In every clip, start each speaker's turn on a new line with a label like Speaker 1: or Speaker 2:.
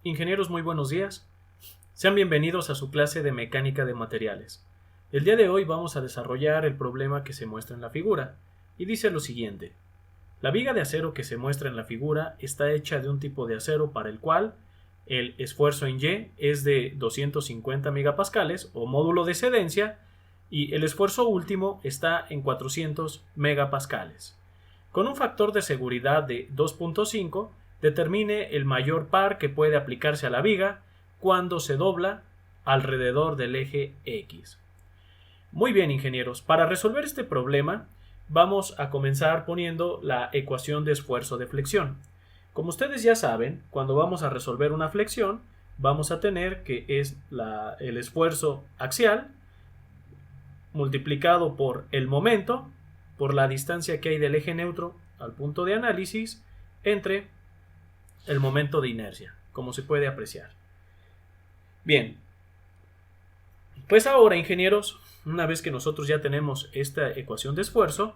Speaker 1: Ingenieros, muy buenos días. Sean bienvenidos a su clase de mecánica de materiales. El día de hoy vamos a desarrollar el problema que se muestra en la figura, y dice lo siguiente. La viga de acero que se muestra en la figura está hecha de un tipo de acero para el cual el esfuerzo en Y es de 250 megapascales o módulo de excedencia y el esfuerzo último está en 400 megapascales. Con un factor de seguridad de 2.5, determine el mayor par que puede aplicarse a la viga cuando se dobla alrededor del eje X. Muy bien, ingenieros, para resolver este problema vamos a comenzar poniendo la ecuación de esfuerzo de flexión. Como ustedes ya saben, cuando vamos a resolver una flexión, vamos a tener que es el esfuerzo axial multiplicado por el momento, por la distancia que hay del eje neutro al punto de análisis, entre el momento de inercia, como se puede apreciar. Bien, pues ahora, ingenieros, una vez que nosotros ya tenemos esta ecuación de esfuerzo,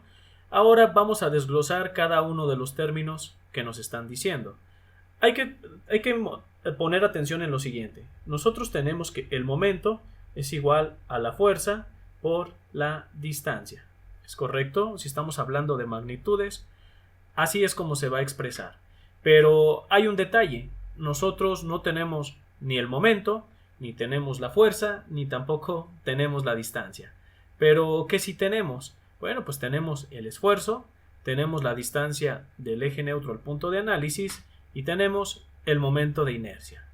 Speaker 1: ahora vamos a desglosar cada uno de los términos que nos están diciendo. Hay que poner atención en lo siguiente. Nosotros tenemos que el momento es igual a la fuerza por la distancia. ¿Es correcto? Si estamos hablando de magnitudes, así es como se va a expresar. Pero hay un detalle. Nosotros no tenemos ni el momento, ni tenemos la fuerza, ni tampoco tenemos la distancia. Pero, ¿qué sí tenemos? Bueno, pues tenemos el esfuerzo, tenemos la distancia del eje neutro al punto de análisis y tenemos el momento de inercia.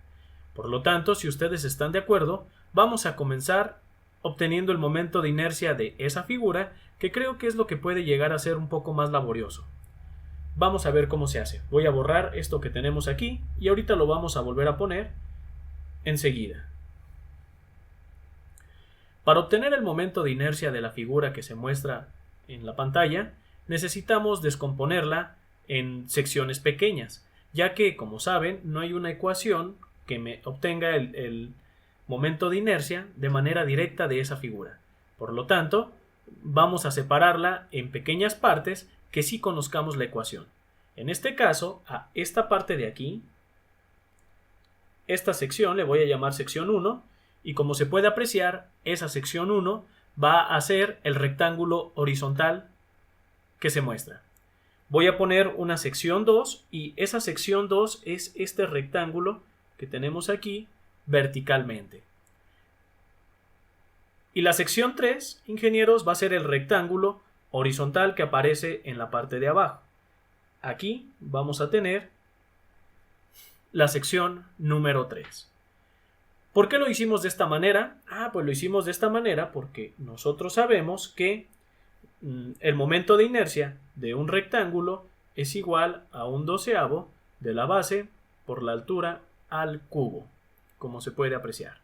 Speaker 1: Por lo tanto, si ustedes están de acuerdo, vamos a comenzar obteniendo el momento de inercia de esa figura, que creo que es lo que puede llegar a ser un poco más laborioso. Vamos a ver cómo se hace. Voy a borrar esto que tenemos aquí y ahorita lo vamos a volver a poner enseguida. Para obtener el momento de inercia de la figura que se muestra en la pantalla, necesitamos descomponerla en secciones pequeñas, ya que, como saben, no hay una ecuación que me obtenga el momento de inercia de manera directa de esa figura. Por lo tanto, vamos a separarla en pequeñas partes que sí conozcamos la ecuación. En este caso, a esta parte de aquí, esta sección le voy a llamar sección 1, y como se puede apreciar, esa sección 1 va a ser el rectángulo horizontal que se muestra. Voy a poner una sección 2 y esa sección 2 es este rectángulo que tenemos aquí verticalmente. Y la sección 3, ingenieros, va a ser el rectángulo horizontal que aparece en la parte de abajo. Aquí vamos a tener la sección número 3. ¿Por qué lo hicimos de esta manera? Pues lo hicimos de esta manera porque nosotros sabemos que el momento de inercia de un rectángulo es igual a un doceavo de la base por la altura al cubo, como se puede apreciar.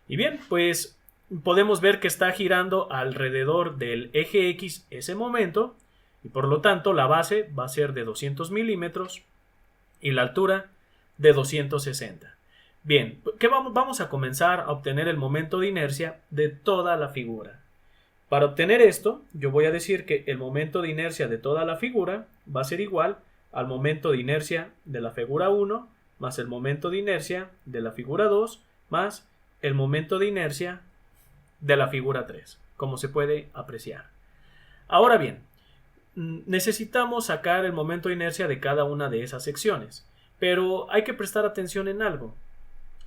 Speaker 1: Y bien, pues podemos ver que está girando alrededor del eje X ese momento, y por lo tanto la base va a ser de 200 milímetros y la altura de 260. Bien, ¿qué vamos a comenzar a obtener el momento de inercia de toda la figura? Para obtener esto, yo voy a decir que el momento de inercia de toda la figura va a ser igual al momento de inercia de la figura 1 más el momento de inercia de la figura 2 más el momento de inercia de la figura 3, como se puede apreciar. Ahora bien, necesitamos sacar el momento de inercia de cada una de esas secciones, pero hay que prestar atención en algo.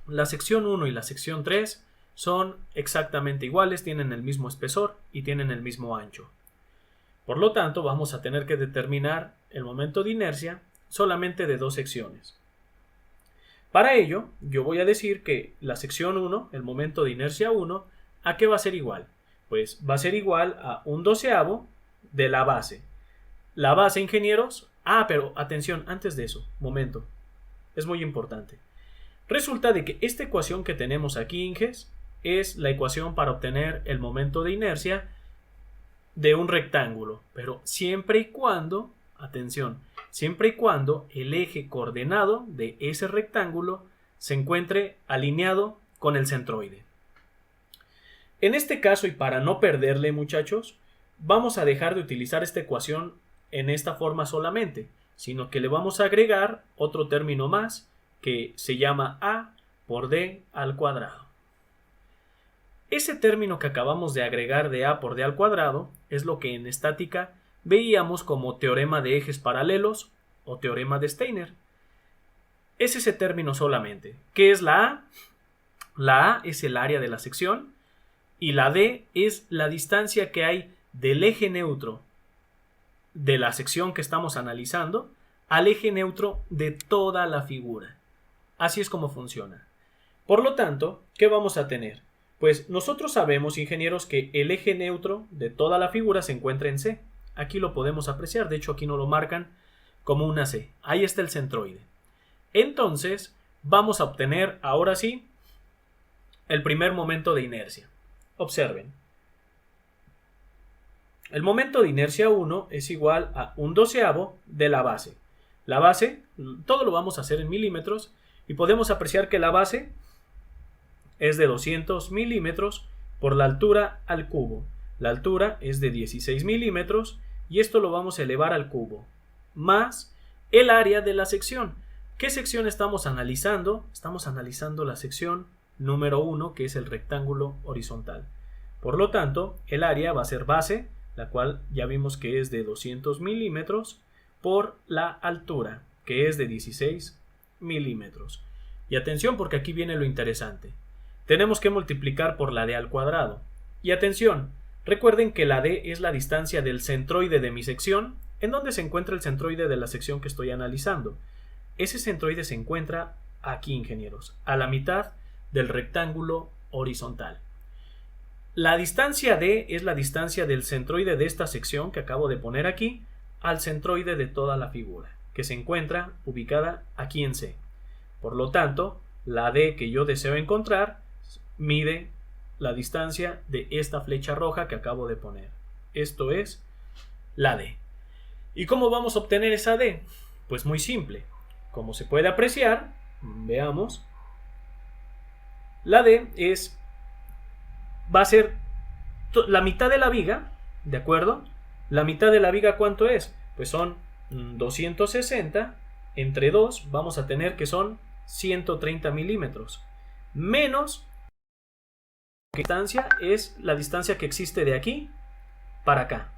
Speaker 1: La sección 1 y la sección 3 son exactamente iguales, tienen el mismo espesor y tienen el mismo ancho. Por lo tanto, vamos a tener que determinar el momento de inercia solamente de dos secciones. Para ello, yo voy a decir que la sección 1, el momento de inercia 1, ¿a qué va a ser igual? Pues va a ser igual a un doceavo de la base. La base, ingenieros, pero atención, antes de eso, momento, es muy importante. Resulta de que esta ecuación que tenemos aquí, Inges, es la ecuación para obtener el momento de inercia de un rectángulo, pero siempre y cuando, atención, siempre y cuando el eje coordenado de ese rectángulo se encuentre alineado con el centroide. En este caso, y para no perderle, muchachos, vamos a dejar de utilizar esta ecuación en esta forma solamente, sino que le vamos a agregar otro término más, que se llama A por D al cuadrado. Ese término que acabamos de agregar de A por D al cuadrado es lo que en estática veíamos como teorema de ejes paralelos o teorema de Steiner. Es ese término solamente. ¿Qué es la A? La A es el área de la sección y la D es la distancia que hay del eje neutro de la sección que estamos analizando al eje neutro de toda la figura. Así es como funciona. Por lo tanto, ¿qué vamos a tener? Pues nosotros sabemos, ingenieros, que el eje neutro de toda la figura se encuentra en C. Aquí lo podemos apreciar, de hecho aquí nos lo marcan como una C. Ahí está el centroide. Entonces, vamos a obtener ahora sí el primer momento de inercia. Observen. El momento de inercia 1 es igual a 1/12 de la base. La base, todo lo vamos a hacer en milímetros y podemos apreciar que la base es de 200 milímetros por la altura al cubo. La altura es de 16 milímetros y esto lo vamos a elevar al cubo, más el área de la sección. ¿Qué sección estamos analizando? Estamos analizando la sección número 1, que es el rectángulo horizontal. Por lo tanto, el área va a ser base, la cual ya vimos que es de 200 milímetros, por la altura, que es de 16 milímetros. Y atención, porque aquí viene lo interesante. Tenemos que multiplicar por la D al cuadrado. Y atención, recuerden que la D es la distancia del centroide de mi sección. ¿En dónde se encuentra el centroide de la sección que estoy analizando? Ese centroide se encuentra aquí, ingenieros, a la mitad del rectángulo horizontal. La distancia D es la distancia del centroide de esta sección que acabo de poner aquí al centroide de toda la figura, que se encuentra ubicada aquí en C. Por lo tanto, la D que yo deseo encontrar mide la distancia de esta flecha roja que acabo de poner. Esto es la D. ¿Y cómo vamos a obtener esa D? Pues muy simple. Como se puede apreciar, veamos, la D va a ser la mitad de la viga, ¿de acuerdo? La mitad de la viga, ¿cuánto es? Pues son 260 entre 2, vamos a tener que son 130 milímetros, menos la distancia es la distancia que existe de aquí para acá.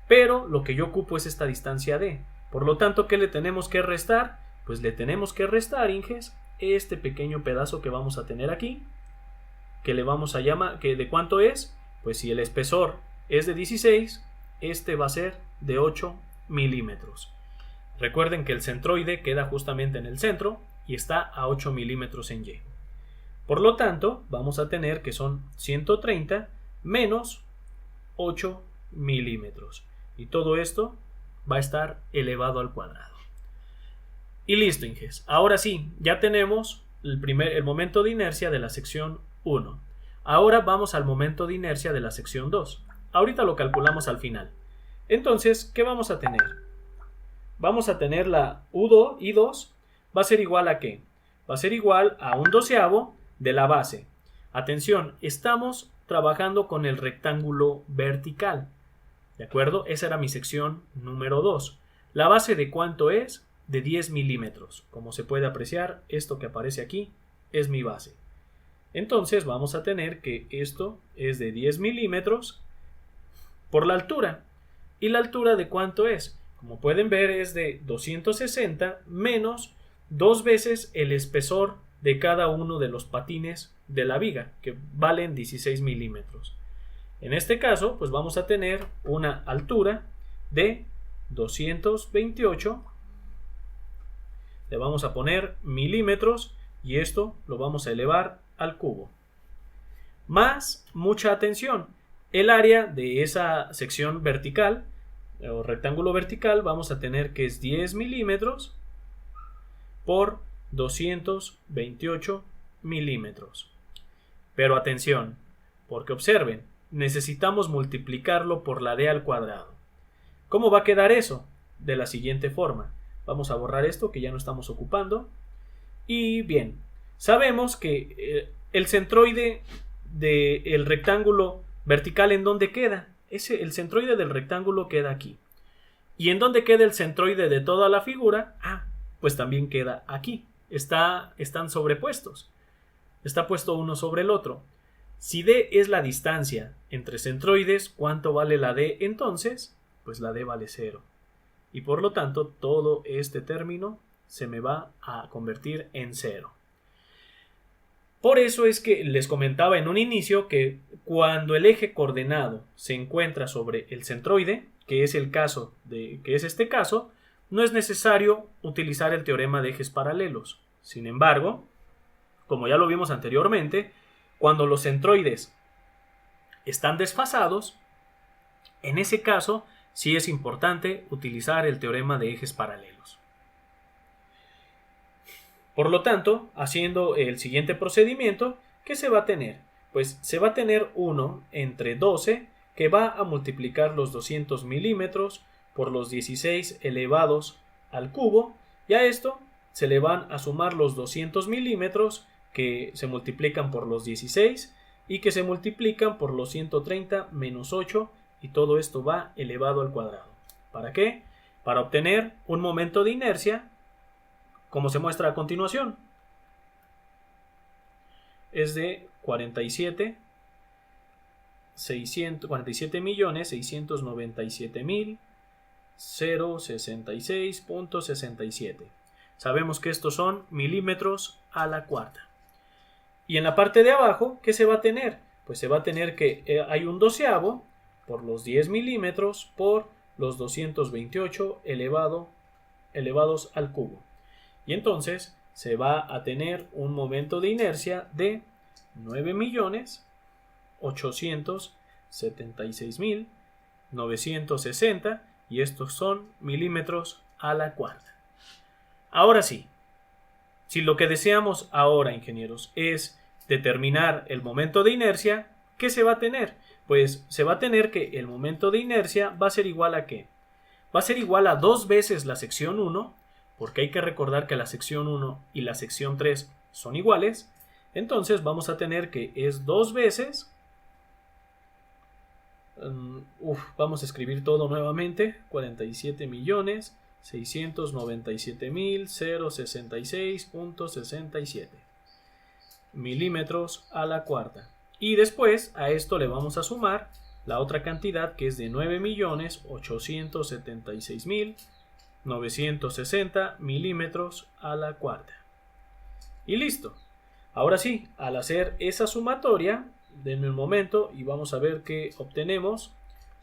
Speaker 1: Pero lo que yo ocupo es esta distancia D. Por lo tanto, ¿qué le tenemos que restar? Pues le tenemos que restar, Inges, este pequeño pedazo que vamos a tener aquí, que le vamos a llamar, que ¿de cuánto es? Pues si el espesor es de 16, este va a ser de 8 milímetros. Recuerden que el centroide queda justamente en el centro y está a 8 milímetros en Y. Por lo tanto, vamos a tener que son 130 menos 8 milímetros. Y todo esto va a estar elevado al cuadrado. Y listo, Inges. Ahora sí, ya tenemos el momento de inercia de la sección 1. Ahora vamos al momento de inercia de la sección 2. Ahorita lo calculamos al final. Entonces, ¿qué vamos a tener? Vamos a tener la I2 va a ser igual a ¿qué? Va a ser igual a 1/12 de la base. Atención, estamos trabajando con el rectángulo vertical. ¿De acuerdo? Esa era mi sección número 2. ¿La base de cuánto es? De 10 milímetros. Como se puede apreciar, esto que aparece aquí es mi base. Entonces vamos a tener que esto es de 10 milímetros por la altura. ¿Y la altura de cuánto es? Como pueden ver, es de 260 menos 2 veces el espesor de cada uno de los patines de la viga, que valen 16 milímetros. En este caso, pues vamos a tener una altura de 228. Le vamos a poner milímetros y esto lo vamos a elevar al cubo. Más, mucha atención, el área de esa sección vertical o rectángulo vertical vamos a tener que es 10 milímetros por 228 milímetros. Pero atención, porque observen, necesitamos multiplicarlo por la D al cuadrado. ¿Cómo va a quedar eso? De la siguiente forma. Vamos a borrar esto que ya no estamos ocupando. Y bien, sabemos que el centroide del rectángulo vertical, ¿en dónde queda? El centroide del rectángulo queda aquí. ¿Y en dónde queda el centroide de toda la figura? Pues también queda aquí. están sobrepuestos. Está puesto uno sobre el otro. Si D es la distancia entre centroides, ¿cuánto vale la D entonces? Pues la D vale 0. Y por lo tanto, todo este término se me va a convertir en 0. Por eso es que les comentaba en un inicio que cuando el eje coordenado se encuentra sobre el centroide, que es este caso, no es necesario utilizar el teorema de ejes paralelos. Sin embargo, como ya lo vimos anteriormente, cuando los centroides están desfasados, en ese caso sí es importante utilizar el teorema de ejes paralelos. Por lo tanto, haciendo el siguiente procedimiento, ¿qué se va a tener? Pues se va a tener 1 entre 12 que va a multiplicar los 200 milímetros por los 16 elevados al cubo, y a esto se le van a sumar los 200 milímetros que se multiplican por los 16 y que se multiplican por los 130 menos 8, y todo esto va elevado al cuadrado. ¿Para qué? Para obtener un momento de inercia como se muestra a continuación. Es de 47.697.066.67. Sabemos que estos son milímetros a la cuarta. Y en la parte de abajo, ¿qué se va a tener? Pues se va a tener que hay un doceavo por los 10 milímetros por los 228 elevados al cubo. Y entonces se va a tener un momento de inercia de 9.876.960, y estos son milímetros a la cuarta. Ahora sí, si lo que deseamos ahora, ingenieros, es determinar el momento de inercia, ¿qué se va a tener? Pues se va a tener que el momento de inercia va a ser igual a ¿qué? Va a ser igual a 2 veces la sección 1, porque hay que recordar que la sección 1 y la sección 3 son iguales. Entonces vamos a tener que es 2 veces, vamos a escribir todo nuevamente, 47.697.066.67 milímetros a la cuarta. Y después a esto le vamos a sumar la otra cantidad, que es de 9.876.960 milímetros a la cuarta. Y listo. Ahora sí, al hacer esa sumatoria, denme un momento y vamos a ver qué obtenemos.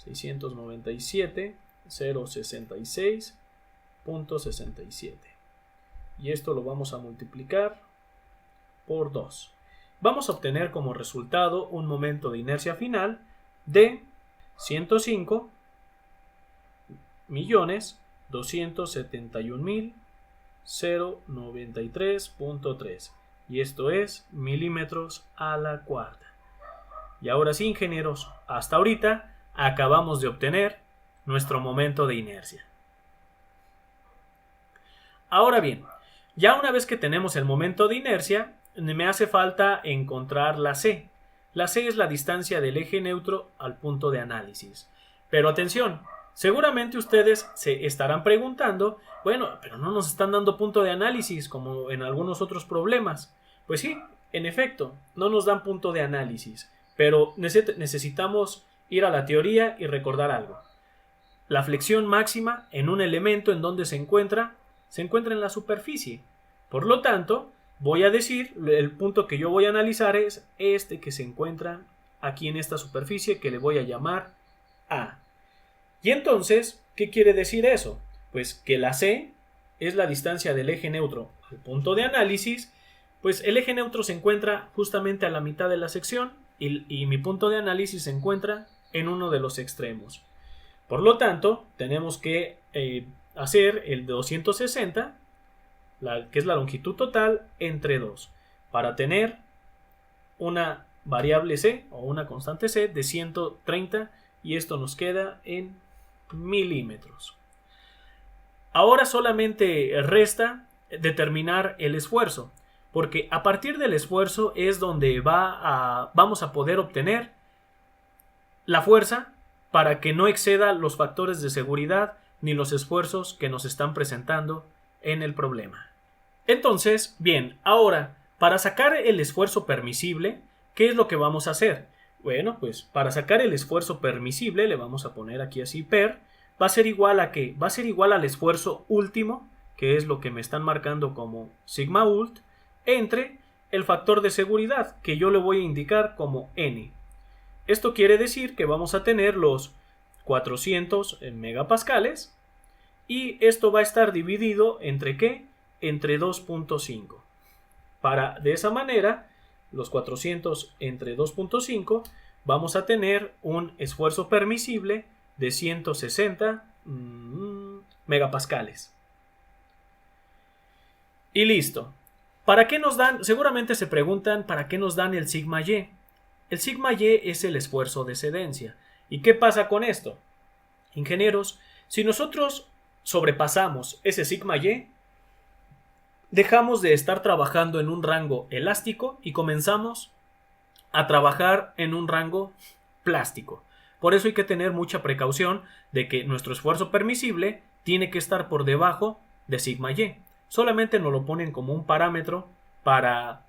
Speaker 1: 697.066.67. Y esto lo vamos a multiplicar por 2. Vamos a obtener como resultado un momento de inercia final de 105.271.093.3, y esto es milímetros a la cuarta. Y ahora sí, ingenieros, hasta ahorita acabamos de obtener nuestro momento de inercia. Ahora bien, ya una vez que tenemos el momento de inercia, me hace falta encontrar la C. La C es la distancia del eje neutro al punto de análisis. Pero atención, seguramente ustedes se estarán preguntando, bueno, pero no nos están dando punto de análisis como en algunos otros problemas. Pues sí, en efecto, no nos dan punto de análisis, pero necesitamos ir a la teoría y recordar algo. La flexión máxima en un elemento en donde se encuentra en la superficie. Por lo tanto, voy a decir, el punto que yo voy a analizar es este que se encuentra aquí en esta superficie, que le voy a llamar A. Y entonces, ¿qué quiere decir eso? Pues que la C es la distancia del eje neutro al punto de análisis. Pues el eje neutro se encuentra justamente a la mitad de la sección y mi punto de análisis se encuentra en uno de los extremos. Por lo tanto, tenemos que hacer el 260, que es la longitud total, entre 2, para tener una variable C o una constante C de 130, y esto nos queda en milímetros. Ahora solamente resta determinar el esfuerzo, porque a partir del esfuerzo es donde vamos a poder obtener la fuerza para que no exceda los factores de seguridad ni los esfuerzos que nos están presentando en el problema. Entonces, bien, ahora, para sacar el esfuerzo permisible, ¿qué es lo que vamos a hacer? Bueno, pues para sacar el esfuerzo permisible, le vamos a poner aquí así per, va a ser igual a ¿qué? Va a ser igual al esfuerzo último, que es lo que me están marcando como sigma ult, entre el factor de seguridad, que yo le voy a indicar como n. Esto quiere decir que vamos a tener los 400 megapascales y esto va a estar dividido entre ¿qué? Entre 2.5. Para de esa manera, los 400 entre 2.5, vamos a tener un esfuerzo permisible de 160 megapascales. Y listo. ¿Para qué nos dan? Seguramente se preguntan ¿para qué nos dan el sigma y? El sigma y es el esfuerzo de excedencia. ¿Y qué pasa con esto? Ingenieros, si nosotros sobrepasamos ese sigma y, dejamos de estar trabajando en un rango elástico y comenzamos a trabajar en un rango plástico. Por eso hay que tener mucha precaución de que nuestro esfuerzo permisible tiene que estar por debajo de sigma y. Solamente nos lo ponen como un parámetro para,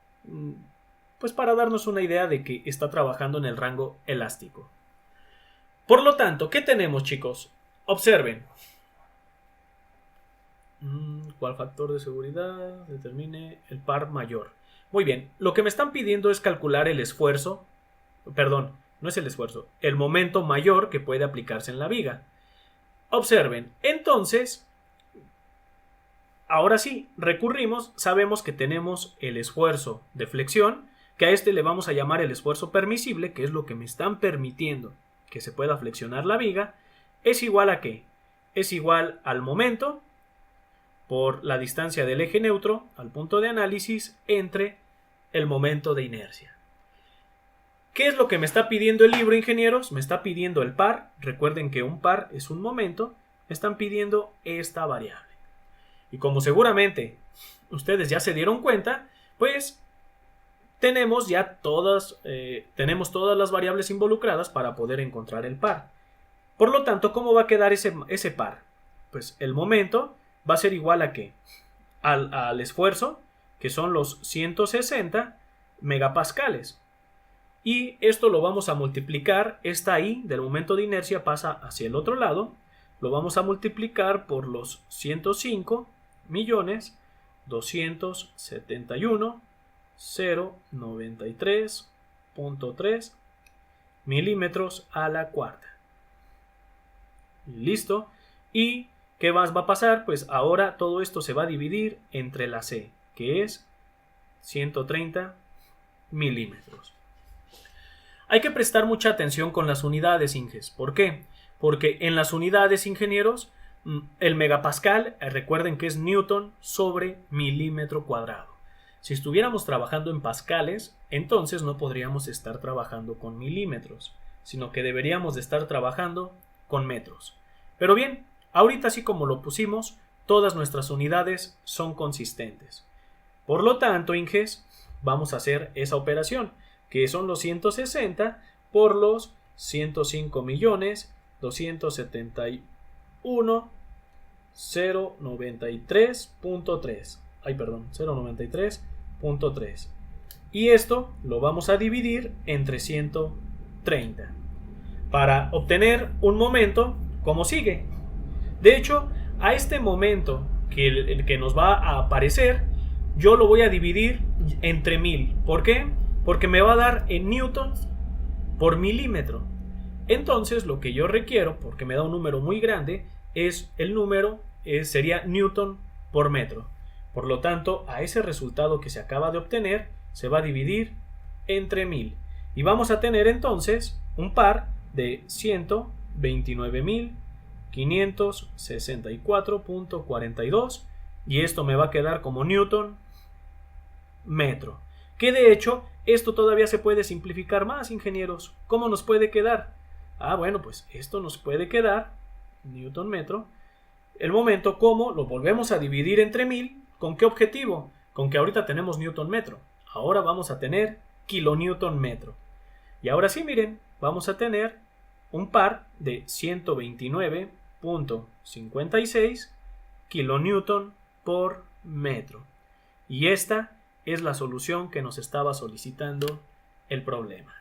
Speaker 1: pues para darnos una idea de que está trabajando en el rango elástico. Por lo tanto, ¿qué tenemos, chicos? Observen. ¿Cuál factor de seguridad determine el par mayor? Muy bien, lo que me están pidiendo es calcular el esfuerzo, perdón, no es el esfuerzo, el momento mayor que puede aplicarse en la viga. Observen, entonces, ahora sí, recurrimos, sabemos que tenemos el esfuerzo de flexión, que a este le vamos a llamar el esfuerzo permisible, que es lo que me están permitiendo que se pueda flexionar la viga, es igual a ¿qué? Es igual al momento por la distancia del eje neutro al punto de análisis entre el momento de inercia. ¿Qué es lo que me está pidiendo el libro, ingenieros? Me está pidiendo el par. Recuerden que un par es un momento. Me están pidiendo esta variable. Y como seguramente ustedes ya se dieron cuenta, pues tenemos ya todas las variables involucradas para poder encontrar el par. Por lo tanto, ¿cómo va a quedar ese par? Pues el momento va a ser igual a ¿qué? Al esfuerzo, que son los 160 megapascales. Y esto lo vamos a multiplicar, esta I del momento de inercia pasa hacia el otro lado, lo vamos a multiplicar por los 105.271.093.3 milímetros a la cuarta. Y listo. ¿Y qué más va a pasar? Pues ahora todo esto se va a dividir entre la C, que es 130 milímetros. Hay que prestar mucha atención con las unidades, Inges. ¿Por qué? Porque en las unidades, ingenieros, el megapascal, recuerden que es newton sobre milímetro cuadrado. Si estuviéramos trabajando en pascales, entonces no podríamos estar trabajando con milímetros, sino que deberíamos de estar trabajando con metros. Pero bien, ahorita así como lo pusimos, todas nuestras unidades son consistentes. Por lo tanto, Inges, vamos a hacer esa operación, que son los 160 por los 105.271.093.3. Ay, perdón, 093.3. Y esto lo vamos a dividir entre 130 para obtener un momento como sigue. De hecho, a este momento que nos va a aparecer, yo lo voy a dividir entre 1000. ¿Por qué? Porque me va a dar en newtons por milímetro. Entonces lo que yo requiero, porque me da un número muy grande, es el número, sería newton por metro. Por lo tanto, a ese resultado que se acaba de obtener se va a dividir entre 1000. Y vamos a tener entonces un par de 129.564.42 y esto me va a quedar como newton metro. Que de hecho, esto todavía se puede simplificar más, ingenieros. ¿Cómo nos puede quedar? Ah, bueno, pues esto nos puede quedar, newton metro, el momento como lo volvemos a dividir entre 1000, ¿con qué objetivo? Con que ahorita tenemos newton metro. Ahora vamos a tener kilonewton metro. Y ahora sí, miren, vamos a tener un par de 129.56 kilonewton por metro. Y esta es la solución que nos estaba solicitando el problema.